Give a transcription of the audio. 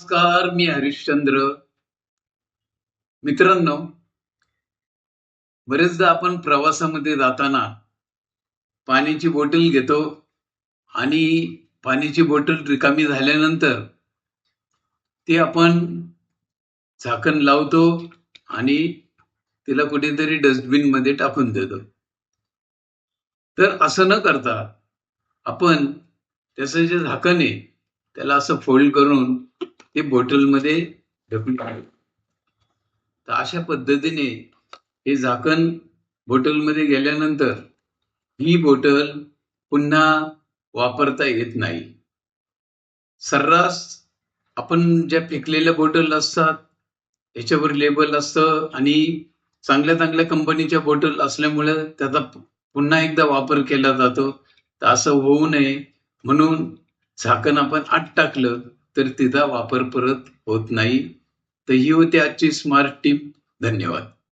नमस्कार, मी हरिश्चंद्र. मित्रांनो, बरेचदा आपण प्रवासामध्ये जाताना पाण्याची बॉटल घेतो आणि पाण्याची बॉटल रिकामी झाल्यानंतर ती आपण झाकण लावतो आणि तिला कुठेतरी डस्टबिन मध्ये टाकून देतो. तर असं न करता आपण त्याचं जे झाकण आहे त्याला असं फोल्ड करून ते बॉटलमध्ये ढकलून टाकतो. तर अशा पद्धतीने हे झाकण बॉटलमध्ये गेल्यानंतर ही बॉटल पुन्हा वापरता येत नाही. सर्रास आपण ज्या फेकलेल्या बॉटल असतात त्याच्यावर लेबल असतं आणि चांगल्या चांगल्या कंपनीच्या बॉटल असल्यामुळे त्याचा पुन्हा एकदा वापर केला जातो. तर असं होऊ नये म्हणून झाकण आपण आत टाकलं तर तिचा वापर परत होत नाही. तर ही होती आजची स्मार्ट टिप. धन्यवाद.